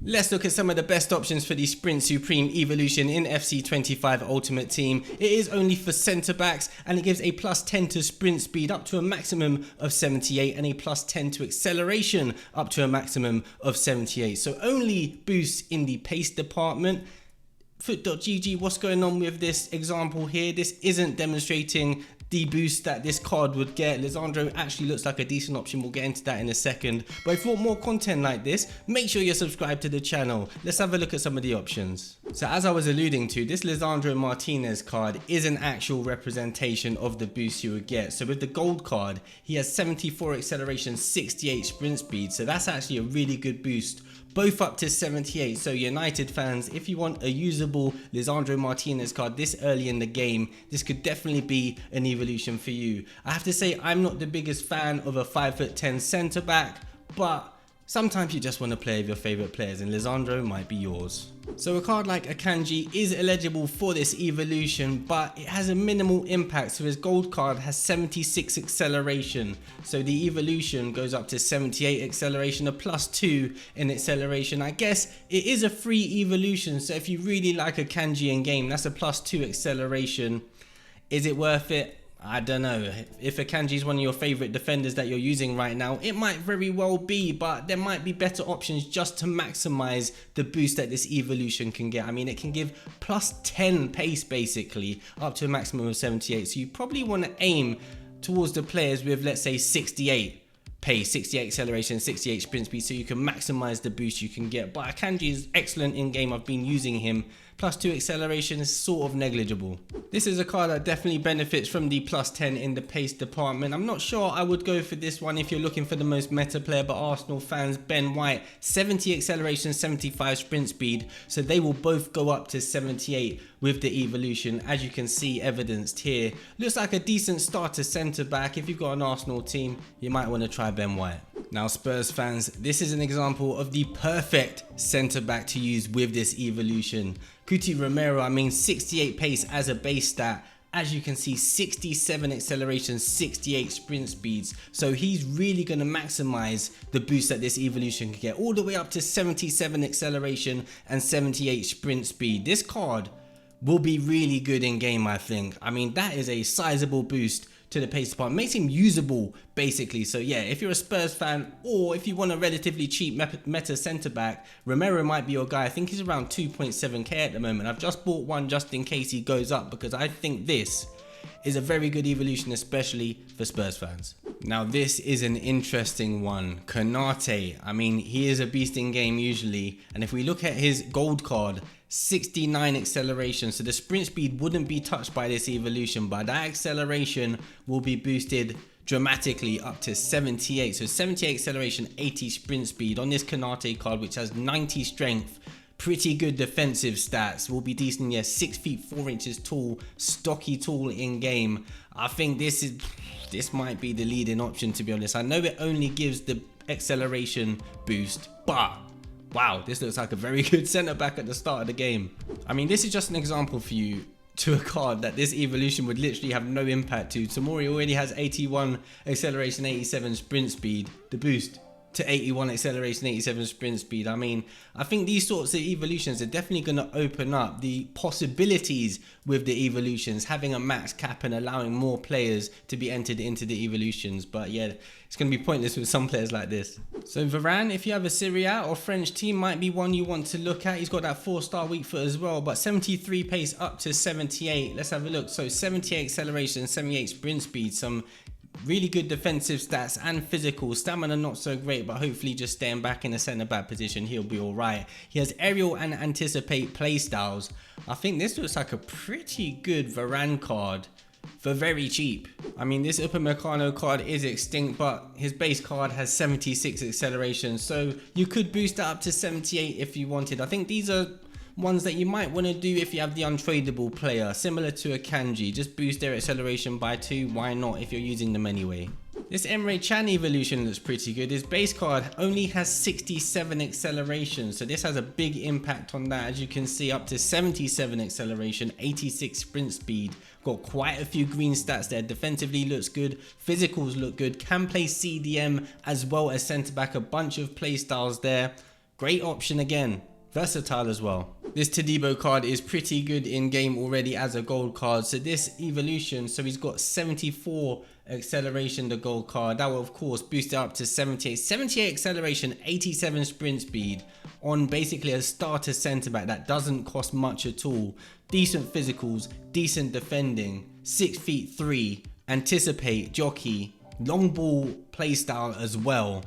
Let's look at some of the best options for the Sprint Supreme evolution in FC25 Ultimate Team. It is only for centre backs and it gives a plus 10 to sprint speed up to a maximum of 78 and a plus 10 to acceleration up to a maximum of 78. So only boosts in the pace department. Foot.gg, what's going on with this example here? This isn't demonstrating the boost that this card would get. Lisandro actually looks like a decent option. We'll get into that in a second. But if you want more content like this, make sure you're subscribed to the channel. Let's have a look at some of the options. So as I was alluding to, this Lisandro Martinez card is an actual representation of the boost you would get. So with the gold card, he has 74 acceleration, 68 sprint speed. So that's actually a really good boost, both up to 78. So United fans, if you want a usable Lisandro Martinez card this early in the game, this could definitely be an evolution for you. I have to say, I'm not the biggest fan of a 5'10" centre back, but sometimes you just want to play with your favourite players and Lisandro might be yours. So a card like Akanji is eligible for this evolution, but it has a minimal impact. So his gold card has 76 acceleration. So the evolution goes up to 78 acceleration, a plus 2 in acceleration. I guess it is a free evolution. So if you really like Akanji in game, that's a plus 2 acceleration. Is it worth it? I don't know. If Akanji is one of your favourite defenders that you're using right now, it might very well be, but there might be better options just to maximise the boost that this evolution can get. I mean, it can give plus 10 pace basically, up to a maximum of 78. So you probably want to aim towards the players with, let's say, 68 pace, 68 acceleration, 68 sprint speed, so you can maximise the boost you can get. But Akanji is excellent in game. I've been using him. Plus 2 acceleration is sort of negligible. This is a card that definitely benefits from the plus 10 in the pace department. I'm not sure I would go for this one if you're looking for the most meta player, but Arsenal fans, Ben White, 70 acceleration, 75 sprint speed, so they will both go up to 78 with the evolution, as you can see evidenced here. Looks like a decent starter centre back. If you've got an Arsenal team, you might want to try Ben White. Now Spurs fans, this is an example of the perfect centre back to use with this evolution. Cristian Romero, I mean 68 pace as a base stat. As you can see, 67 acceleration, 68 sprint speeds. So he's really going to maximize the boost that this evolution can get, all the way up to 77 acceleration and 78 sprint speed. This card will be really good in game, I think. I mean, that is a sizable boost to the pace department. Makes him usable basically. So yeah, if you're a Spurs fan or if you want a relatively cheap meta centre back, Romero might be your guy. I think he's around 2.7k at the moment. I've just bought one just in case he goes up, because I think this is a very good evolution, especially for Spurs fans. Now this is an interesting one. Konate, I mean, he is a beast in game usually, and if we look at his gold card, 69 acceleration, so the sprint speed wouldn't be touched by this evolution, but that acceleration will be boosted dramatically up to 78. So 78 acceleration, 80 sprint speed on this Konate card, which has 90 strength. Pretty good defensive stats, will be decent. Yeah, 6 feet 4 inches tall, stocky tall in game. I think this might be the leading option, to be honest. I know it only gives the acceleration boost, but wow, this looks like a very good centre back at the start of the game. I mean, this is just an example for you to a card that this evolution would literally have no impact to. Tomori already has 81 acceleration, 87 sprint speed. The boost to 81 acceleration, 87 sprint speed. I mean, I think these sorts of evolutions are definitely going to open up the possibilities with the evolutions, having a max cap and allowing more players to be entered into the evolutions. But yeah, it's going to be pointless with some players like this. So Varane, if you have a Serie A or French team, might be one you want to look at. He's got that 4-star weak foot as well, but 73 pace up to 78. Let's have a look. So 78 acceleration, 78 sprint speed, some really good defensive stats and physical. Stamina not so great, but hopefully just staying back in a centre back position, he'll be alright. He has aerial and anticipate play styles. I think this looks like a pretty good Varane card for very cheap. I mean, this Upamecano card is extinct, but his base card has 76 acceleration, so you could boost that up to 78 if you wanted. I think these are ones that you might want to do if you have the untradeable player, similar to Akanji. Just boost their acceleration by 2, why not, if you're using them anyway. This Emre Can evolution looks pretty good. His base card only has 67 acceleration, so this has a big impact on that. As you can see, up to 77 acceleration, 86 sprint speed. Got quite a few green stats there. Defensively looks good, physicals look good, can play CDM as well as centre back, a bunch of play styles there. Great option again. Versatile as well. This Todibo card is pretty good in game already as a gold card. So this evolution, so he's got 74 acceleration, the gold card. That will of course boost it up to 78. 78 acceleration, 87 sprint speed on basically a starter centre back that doesn't cost much at all. Decent physicals, decent defending, 6'3", anticipate, jockey, long ball playstyle as well.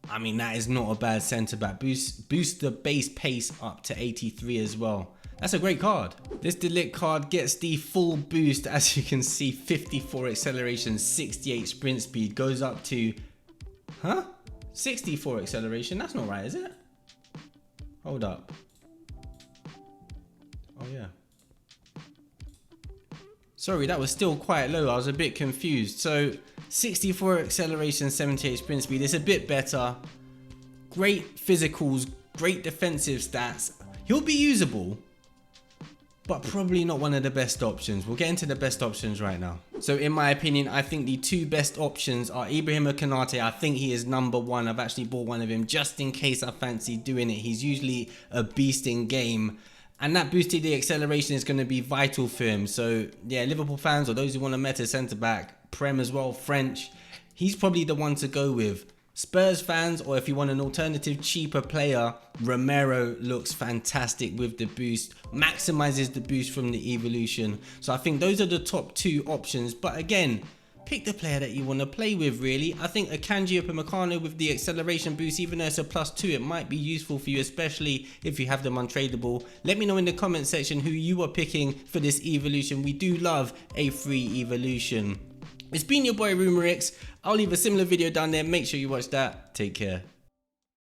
I mean, that is not a bad centre back. Boost the base pace up to 83 as well. That's a great card. This De Ligt card gets the full boost, as you can see, 54 acceleration, 68 sprint speed, goes up to, 64 acceleration. That's not right, is it? Hold up. Oh yeah. Sorry, that was still quite low. I was a bit confused. So 64 acceleration, 78 sprint speed. It's a bit better. Great physicals, great defensive stats. He'll be usable, but probably not one of the best options. We'll get into the best options right now. So in my opinion, I think the two best options are Ibrahima Konate. I think he is #1. I've actually bought one of him just in case I fancy doing it. He's usually a beast in game. And that boosted the acceleration is going to be vital for him. So yeah, Liverpool fans or those who want a meta centre-back, Prem as well, French, he's probably the one to go with. Spurs fans, or if you want an alternative cheaper player, Romero looks fantastic with the boost, maximizes the boost from the evolution. So I think those are the top two options. But again, pick the player that you want to play with, really. I think Akanji Upamecano with the acceleration boost, even though it's a +2, it might be useful for you, especially if you have them untradeable. Let me know in the comment section who you are picking for this evolution. We do love a free evolution. It's been your boy Rumerix. I'll leave a similar video down there. Make sure you watch that. Take care.